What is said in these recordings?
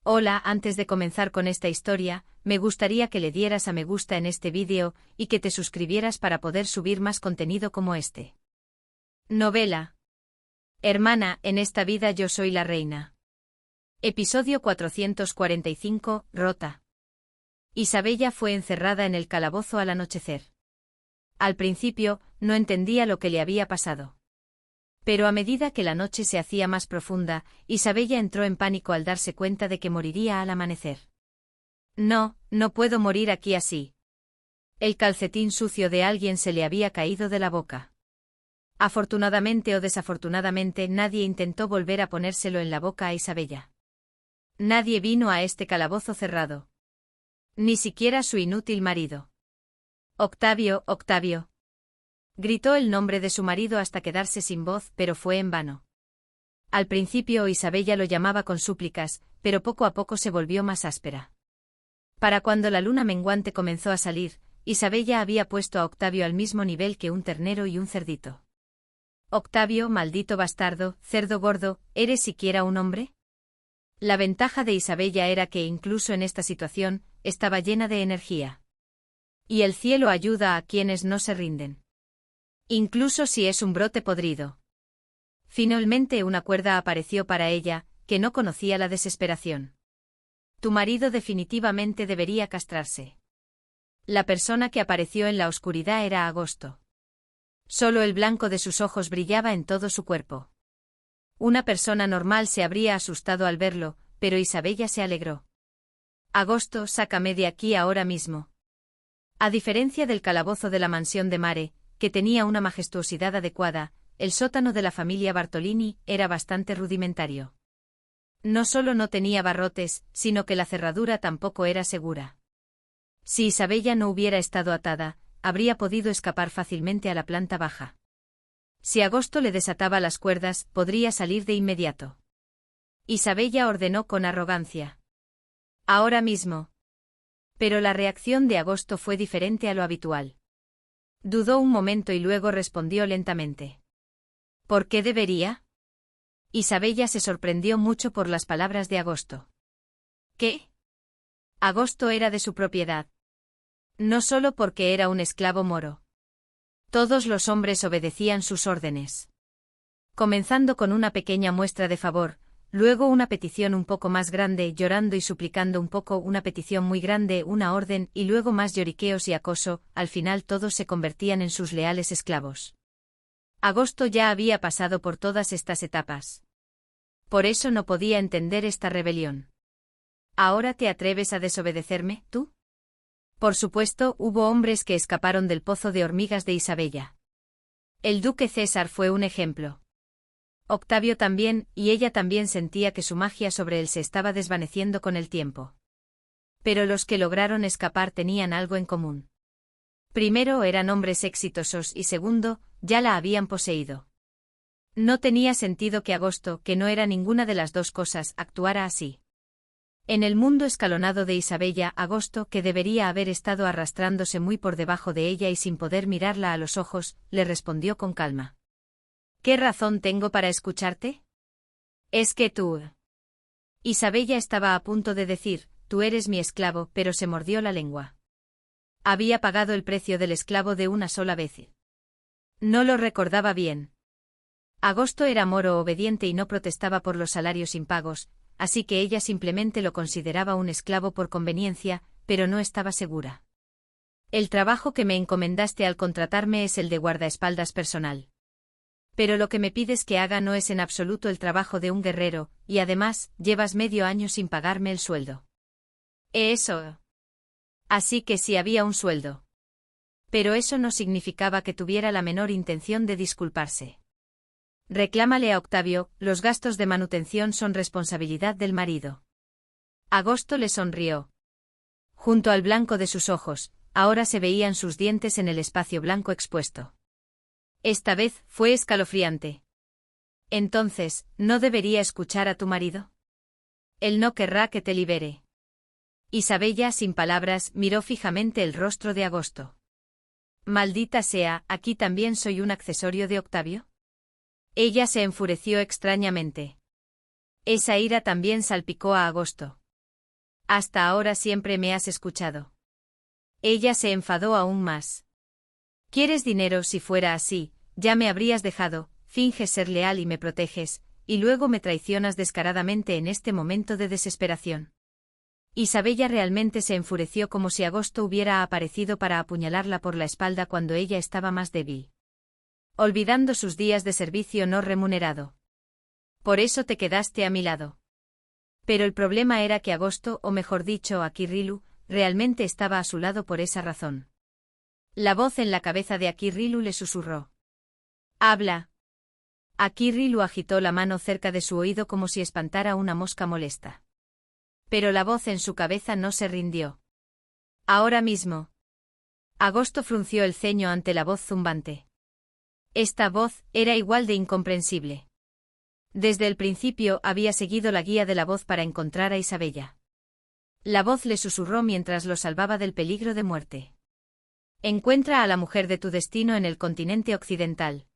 Hola, antes de comenzar con esta historia, me gustaría que le dieras a me gusta en este vídeo y que te suscribieras para poder subir más contenido como este. Novela. Hermana, en esta vida yo soy la reina. Episodio 445, Rota. Isabella fue encerrada en el calabozo al anochecer. Al principio, no entendía lo que le había pasado. Pero a medida que la noche se hacía más profunda, Isabella entró en pánico al darse cuenta de que moriría al amanecer. No, no puedo morir aquí así. El calcetín sucio de alguien se le había caído de la boca. Afortunadamente o desafortunadamente nadie intentó volver a ponérselo en la boca a Isabella. Nadie vino a este calabozo cerrado. Ni siquiera su inútil marido. Octavio, Octavio. Gritó el nombre de su marido hasta quedarse sin voz, pero fue en vano. Al principio Isabella lo llamaba con súplicas, pero poco a poco se volvió más áspera. Para cuando la luna menguante comenzó a salir, Isabella había puesto a Octavio al mismo nivel que un ternero y un cerdito. Octavio, maldito bastardo, cerdo gordo, ¿eres siquiera un hombre? La ventaja de Isabella era que incluso en esta situación, estaba llena de energía. Y el cielo ayuda a quienes no se rinden. Incluso si es un brote podrido. Finalmente una cuerda apareció para ella, que no conocía la desesperación. Tu marido definitivamente debería castrarse. La persona que apareció en la oscuridad era Agosto. Solo el blanco de sus ojos brillaba en todo su cuerpo. Una persona normal se habría asustado al verlo, pero Isabella se alegró. Agosto, sácame de aquí ahora mismo. A diferencia del calabozo de la mansión de Mare, que tenía una majestuosidad adecuada, el sótano de la familia Bartolini era bastante rudimentario. No solo no tenía barrotes, sino que la cerradura tampoco era segura. Si Isabella no hubiera estado atada, habría podido escapar fácilmente a la planta baja. Si Agosto le desataba las cuerdas, podría salir de inmediato. Isabella ordenó con arrogancia. Ahora mismo. Pero la reacción de Agosto fue diferente a lo habitual. Dudó un momento y luego respondió lentamente. ¿Por qué debería? Isabella se sorprendió mucho por las palabras de Agosto. ¿Qué? Agosto era de su propiedad. No solo porque era un esclavo moro. Todos los hombres obedecían sus órdenes. Comenzando con una pequeña muestra de favor, luego una petición un poco más grande, llorando y suplicando un poco, una petición muy grande, una orden, y luego más lloriqueos y acoso, al final todos se convertían en sus leales esclavos. Agosto ya había pasado por todas estas etapas. Por eso no podía entender esta rebelión. ¿Ahora te atreves a desobedecerme, tú? Por supuesto, hubo hombres que escaparon del pozo de hormigas de Isabella. El duque César fue un ejemplo. Octavio también, y ella también sentía que su magia sobre él se estaba desvaneciendo con el tiempo. Pero los que lograron escapar tenían algo en común. Primero, eran hombres exitosos y segundo, ya la habían poseído. No tenía sentido que Agosto, que no era ninguna de las dos cosas, actuara así. En el mundo escalonado de Isabella, Agosto, que debería haber estado arrastrándose muy por debajo de ella y sin poder mirarla a los ojos, le respondió con calma. ¿Qué razón tengo para escucharte? Es que tú... Isabella estaba a punto de decir, tú eres mi esclavo, pero se mordió la lengua. Había pagado el precio del esclavo de una sola vez. No lo recordaba bien. Agosto era moro obediente y no protestaba por los salarios impagos, así que ella simplemente lo consideraba un esclavo por conveniencia, pero no estaba segura. El trabajo que me encomendaste al contratarme es el de guardaespaldas personal. Pero lo que me pides que haga no es en absoluto el trabajo de un guerrero, y además, llevas medio año sin pagarme el sueldo. Eso. Así que sí había un sueldo. Pero eso no significaba que tuviera la menor intención de disculparse. Reclámale a Octavio, los gastos de manutención son responsabilidad del marido. Agosto le sonrió. Junto al blanco de sus ojos, ahora se veían sus dientes en el espacio blanco expuesto. Esta vez fue escalofriante. Entonces, ¿no debería escuchar a tu marido? Él no querrá que te libere. Isabella, sin palabras, miró fijamente el rostro de Agosto. Maldita sea, ¿aquí también soy un accesorio de Octavio? Ella se enfureció extrañamente. Esa ira también salpicó a Agosto. Hasta ahora siempre me has escuchado. Ella se enfadó aún más. ¿Quieres dinero? Si fuera así, ya me habrías dejado, finges ser leal y me proteges, y luego me traicionas descaradamente en este momento de desesperación. Isabella realmente se enfureció como si Agosto hubiera aparecido para apuñalarla por la espalda cuando ella estaba más débil. Olvidando sus días de servicio no remunerado. Por eso te quedaste a mi lado. Pero el problema era que Agosto, o mejor dicho Akirrilu, realmente estaba a su lado por esa razón. La voz en la cabeza de Akirrilu le susurró. «Habla». Akirrilu agitó la mano cerca de su oído como si espantara una mosca molesta. Pero la voz en su cabeza no se rindió. «Ahora mismo». Agosto frunció el ceño ante la voz zumbante. Esta voz era igual de incomprensible. Desde el principio había seguido la guía de la voz para encontrar a Isabella. La voz le susurró mientras lo salvaba del peligro de muerte. Encuentra a la mujer de tu destino en el continente occidental.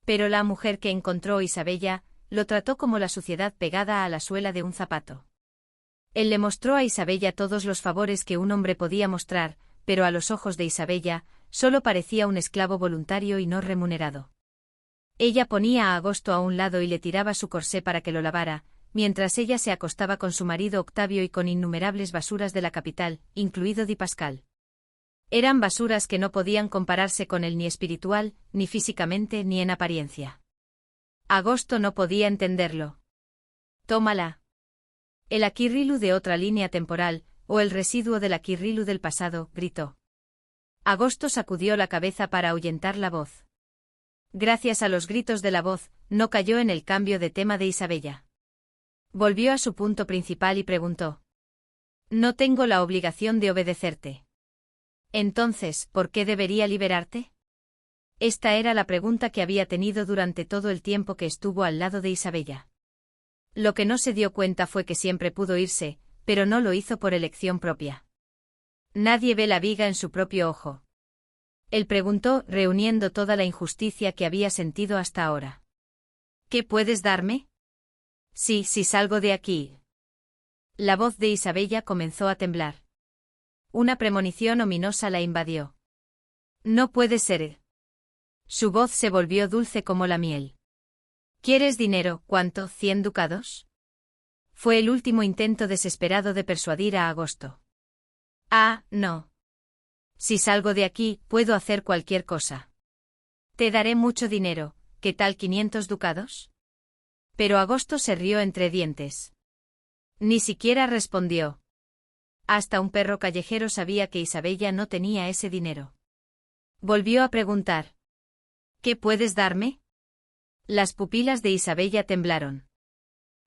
Pero la mujer que encontró Isabella, lo trató como la suciedad pegada a la suela de un zapato. Él le mostró a Isabella todos los favores que un hombre podía mostrar, pero a los ojos de Isabella, solo parecía un esclavo voluntario y no remunerado. Ella ponía a Agosto a un lado y le tiraba su corsé para que lo lavara, mientras ella se acostaba con su marido Octavio y con innumerables basuras de la capital, incluido Di Pascal. Eran basuras que no podían compararse con él ni espiritual, ni físicamente, ni en apariencia. Agosto no podía entenderlo. Tómala. El Akirrilu de otra línea temporal, o el residuo del Akirrilu del pasado, gritó. Agosto sacudió la cabeza para ahuyentar la voz. Gracias a los gritos de la voz, no cayó en el cambio de tema de Isabella. Volvió a su punto principal y preguntó. No tengo la obligación de obedecerte. Entonces, ¿por qué debería liberarte? Esta era la pregunta que había tenido durante todo el tiempo que estuvo al lado de Isabella. Lo que no se dio cuenta fue que siempre pudo irse, pero no lo hizo por elección propia. Nadie ve la viga en su propio ojo. Él preguntó, reuniendo toda la injusticia que había sentido hasta ahora. ¿Qué puedes darme? Sí, si salgo de aquí. La voz de Isabella comenzó a temblar. Una premonición ominosa la invadió. No puede ser. Su voz se volvió dulce como la miel. ¿Quieres dinero? ¿Cuánto? ¿100 ducados? Fue el último intento desesperado de persuadir a Agosto. Ah, no. Si salgo de aquí, puedo hacer cualquier cosa. Te daré mucho dinero, ¿qué tal 500 ducados? Pero Agosto se rió entre dientes. Ni siquiera respondió. Hasta un perro callejero sabía que Isabella no tenía ese dinero. Volvió a preguntar. ¿Qué puedes darme? Las pupilas de Isabella temblaron.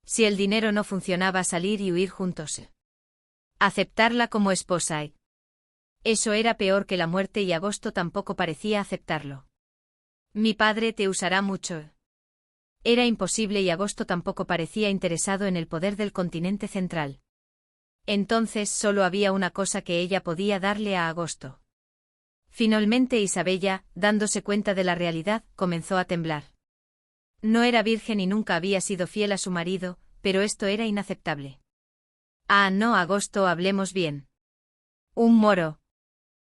Si el dinero no funcionaba, salir y huir juntos. Aceptarla como esposa. Eso era peor que la muerte y Agosto tampoco parecía aceptarlo. Mi padre te usará mucho. Era imposible y Agosto tampoco parecía interesado en el poder del continente central. Entonces solo había una cosa que ella podía darle a Agosto. Finalmente Isabella, dándose cuenta de la realidad, comenzó a temblar. No era virgen y nunca había sido fiel a su marido, pero esto era inaceptable. Ah, no, Agosto, hablemos bien. Un moro.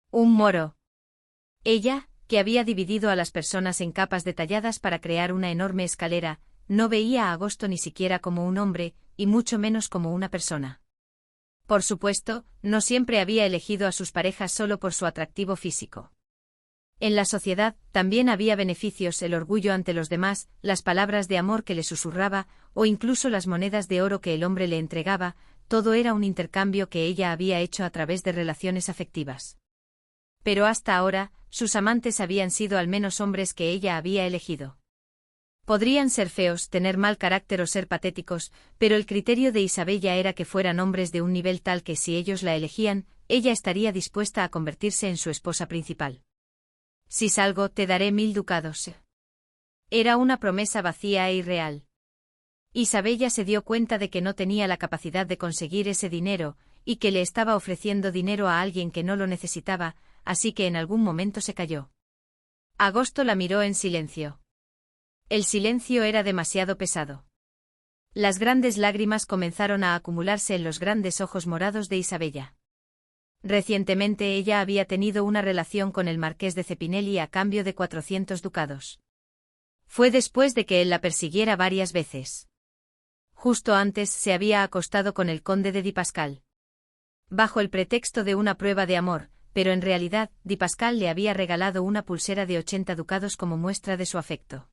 Un moro. Ella, que había dividido a las personas en capas detalladas para crear una enorme escalera, no veía a Agosto ni siquiera como un hombre, y mucho menos como una persona. Por supuesto, no siempre había elegido a sus parejas solo por su atractivo físico. En la sociedad, también había beneficios, el orgullo ante los demás, las palabras de amor que le susurraba, o incluso las monedas de oro que el hombre le entregaba, todo era un intercambio que ella había hecho a través de relaciones afectivas. Pero hasta ahora, sus amantes habían sido al menos hombres que ella había elegido. Podrían ser feos, tener mal carácter o ser patéticos, pero el criterio de Isabella era que fueran hombres de un nivel tal que si ellos la elegían, ella estaría dispuesta a convertirse en su esposa principal. Si salgo, te daré 1000 ducados. Era una promesa vacía e irreal. Isabella se dio cuenta de que no tenía la capacidad de conseguir ese dinero, y que le estaba ofreciendo dinero a alguien que no lo necesitaba, así que en algún momento se calló. Agosto la miró en silencio. El silencio era demasiado pesado. Las grandes lágrimas comenzaron a acumularse en los grandes ojos morados de Isabella. Recientemente ella había tenido una relación con el marqués de Cepinelli a cambio de 400 ducados. Fue después de que él la persiguiera varias veces. Justo antes se había acostado con el conde de Di Pascal. Bajo el pretexto de una prueba de amor, pero en realidad, Di Pascal le había regalado una pulsera de 80 ducados como muestra de su afecto.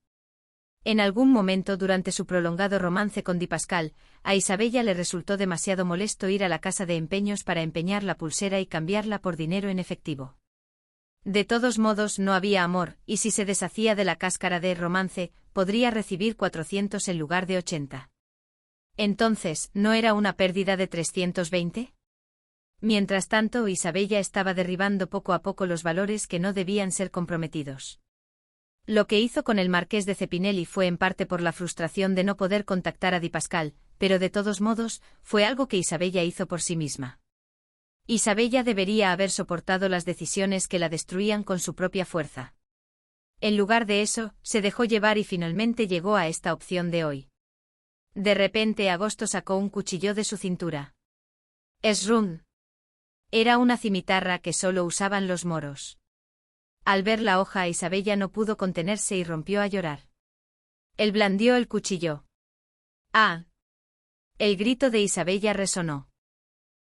En algún momento durante su prolongado romance con Di Pascal, a Isabella le resultó demasiado molesto ir a la casa de empeños para empeñar la pulsera y cambiarla por dinero en efectivo. De todos modos no había amor, y si se deshacía de la cáscara de romance, podría recibir 400 en lugar de 80. Entonces, ¿no era una pérdida de 320? Mientras tanto, Isabella estaba derribando poco a poco los valores que no debían ser comprometidos. Lo que hizo con el marqués de Cepinelli fue en parte por la frustración de no poder contactar a Di Pascal, pero de todos modos, fue algo que Isabella hizo por sí misma. Isabella debería haber soportado las decisiones que la destruían con su propia fuerza. En lugar de eso, se dejó llevar y finalmente llegó a esta opción de hoy. De repente Agosto sacó un cuchillo de su cintura. Esrun. Era una cimitarra que solo usaban los moros. Al ver la hoja, Isabella no pudo contenerse y rompió a llorar. Él blandió el cuchillo. ¡Ah! El grito de Isabella resonó.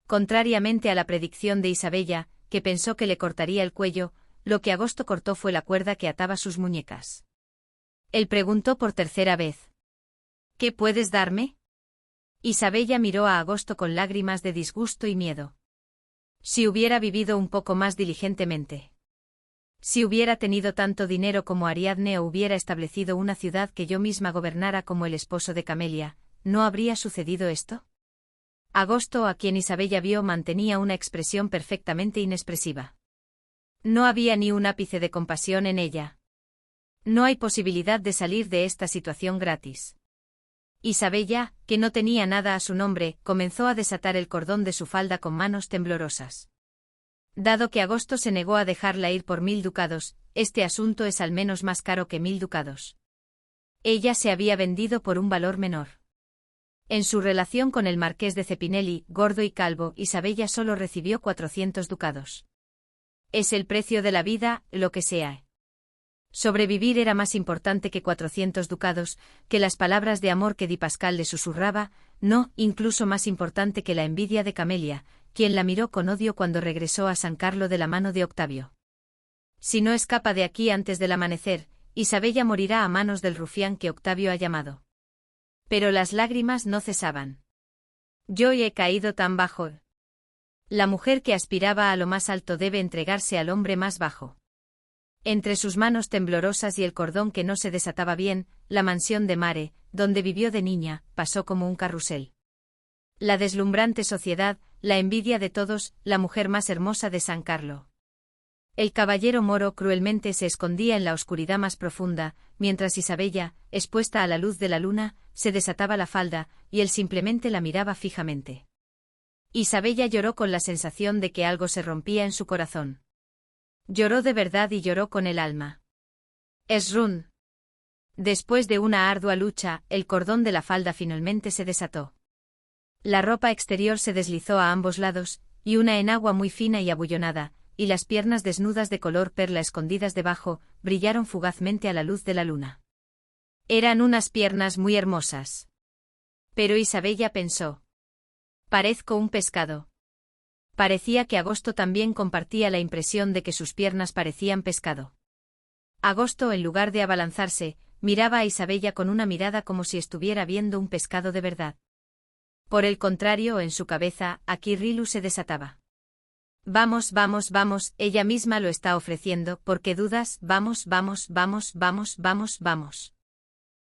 Contrariamente a la predicción de Isabella, que pensó que le cortaría el cuello, lo que Agosto cortó fue la cuerda que ataba sus muñecas. Él preguntó por tercera vez. ¿Qué puedes darme? Isabella miró a Agosto con lágrimas de disgusto y miedo. Si hubiera vivido un poco más diligentemente. Si hubiera tenido tanto dinero como Ariadne o hubiera establecido una ciudad que yo misma gobernara como el esposo de Camelia, ¿no habría sucedido esto? Agosto, a quien Isabella vio, mantenía una expresión perfectamente inexpresiva. No había ni un ápice de compasión en ella. No hay posibilidad de salir de esta situación gratis. Isabella, que no tenía nada a su nombre, comenzó a desatar el cordón de su falda con manos temblorosas. Dado que Agosto se negó a dejarla ir por 1000 ducados, este asunto es al menos más caro que 1000 ducados. Ella se había vendido por un valor menor. En su relación con el marqués de Cepinelli, gordo y calvo, Isabella solo recibió 400 ducados. Es el precio de la vida, lo que sea. Sobrevivir era más importante que 400 ducados, que las palabras de amor que Di Pascal le susurraba, no, incluso más importante que la envidia de Camelia, quien la miró con odio cuando regresó a San Carlo de la mano de Octavio. Si no escapa de aquí antes del amanecer, Isabella morirá a manos del rufián que Octavio ha llamado. Pero las lágrimas no cesaban. Yo he caído tan bajo. La mujer que aspiraba a lo más alto debe entregarse al hombre más bajo. Entre sus manos temblorosas y el cordón que no se desataba bien, la mansión de Mare, donde vivió de niña, pasó como un carrusel. La deslumbrante sociedad, la envidia de todos, la mujer más hermosa de San Carlo. El caballero moro cruelmente se escondía en la oscuridad más profunda, mientras Isabella, expuesta a la luz de la luna, se desataba la falda, y él simplemente la miraba fijamente. Isabella lloró con la sensación de que algo se rompía en su corazón. Lloró de verdad y lloró con el alma. Esrun. Después de una ardua lucha, el cordón de la falda finalmente se desató. La ropa exterior se deslizó a ambos lados, y una enagua muy fina y abullonada, y las piernas desnudas de color perla escondidas debajo, brillaron fugazmente a la luz de la luna. Eran unas piernas muy hermosas. Pero Isabella pensó. Parezco un pescado. Parecía que Agosto también compartía la impresión de que sus piernas parecían pescado. Agosto, en lugar de abalanzarse, miraba a Isabella con una mirada como si estuviera viendo un pescado de verdad. Por el contrario, en su cabeza, Aquirrilu se desataba. Vamos, vamos, vamos, ella misma lo está ofreciendo, ¿por qué dudas? Vamos, vamos, vamos, vamos, vamos, vamos.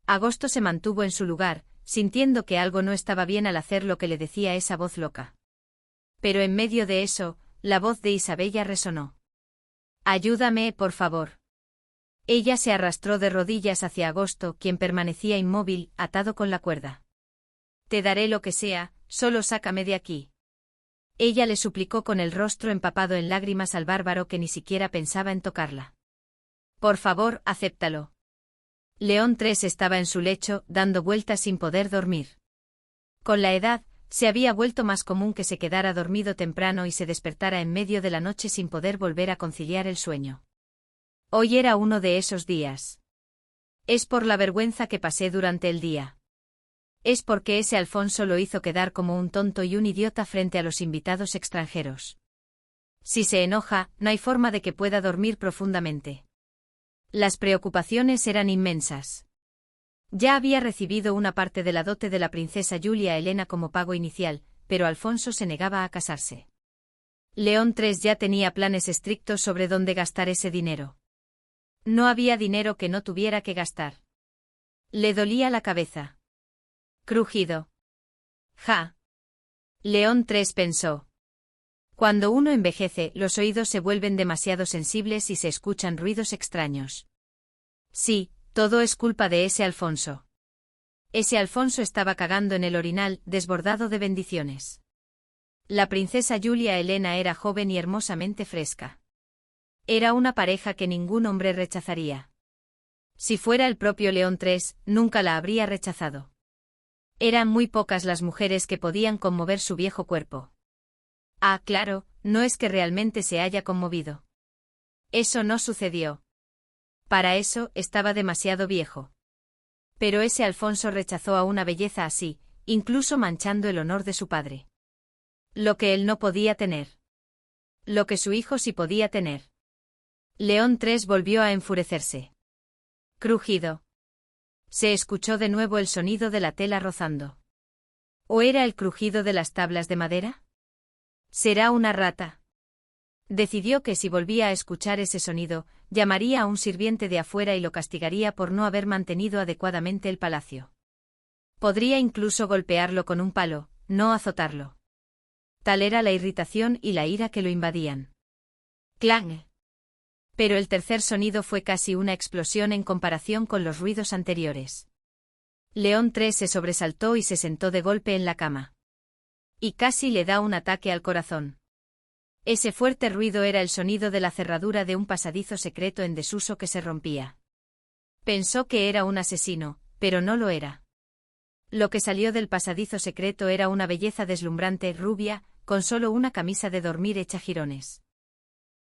Agosto se mantuvo en su lugar, sintiendo que algo no estaba bien al hacer lo que le decía esa voz loca. Pero en medio de eso, la voz de Isabella resonó. Ayúdame, por favor. Ella se arrastró de rodillas hacia Agosto, quien permanecía inmóvil, atado con la cuerda. Te daré lo que sea, solo sácame de aquí. Ella le suplicó con el rostro empapado en lágrimas al bárbaro que ni siquiera pensaba en tocarla. Por favor, acéptalo. León III estaba en su lecho, dando vueltas sin poder dormir. Con la edad, se había vuelto más común que se quedara dormido temprano y se despertara en medio de la noche sin poder volver a conciliar el sueño. Hoy era uno de esos días. Es por la vergüenza que pasé durante el día. Es porque ese Alfonso lo hizo quedar como un tonto y un idiota frente a los invitados extranjeros. Si se enoja, no hay forma de que pueda dormir profundamente. Las preocupaciones eran inmensas. Ya había recibido una parte de la dote de la princesa Julia Helena como pago inicial, pero Alfonso se negaba a casarse. León III ya tenía planes estrictos sobre dónde gastar ese dinero. No había dinero que no tuviera que gastar. Le dolía la cabeza. Crujido. Ja. León III pensó. Cuando uno envejece, los oídos se vuelven demasiado sensibles y se escuchan ruidos extraños. Sí, todo es culpa de ese Alfonso. Ese Alfonso estaba cagando en el orinal, desbordado de bendiciones. La princesa Julia Helena era joven y hermosamente fresca. Era una pareja que ningún hombre rechazaría. Si fuera el propio León III, nunca la habría rechazado. Eran muy pocas las mujeres que podían conmover su viejo cuerpo. Ah, claro, no es que realmente se haya conmovido. Eso no sucedió. Para eso, estaba demasiado viejo. Pero ese Alfonso rechazó a una belleza así, incluso manchando el honor de su padre. Lo que él no podía tener. Lo que su hijo sí podía tener. León III volvió a enfurecerse. Crujido. Se escuchó de nuevo el sonido de la tela rozando. ¿O era el crujido de las tablas de madera? ¿Será una rata? Decidió que si volvía a escuchar ese sonido, llamaría a un sirviente de afuera y lo castigaría por no haber mantenido adecuadamente el palacio. Podría incluso golpearlo con un palo, no azotarlo. Tal era la irritación y la ira que lo invadían. ¡Clang! Pero el tercer sonido fue casi una explosión en comparación con los ruidos anteriores. León III se sobresaltó y se sentó de golpe en la cama. Y casi le da un ataque al corazón. Ese fuerte ruido era el sonido de la cerradura de un pasadizo secreto en desuso que se rompía. Pensó que era un asesino, pero no lo era. Lo que salió del pasadizo secreto era una belleza deslumbrante, rubia, con solo una camisa de dormir hecha jirones.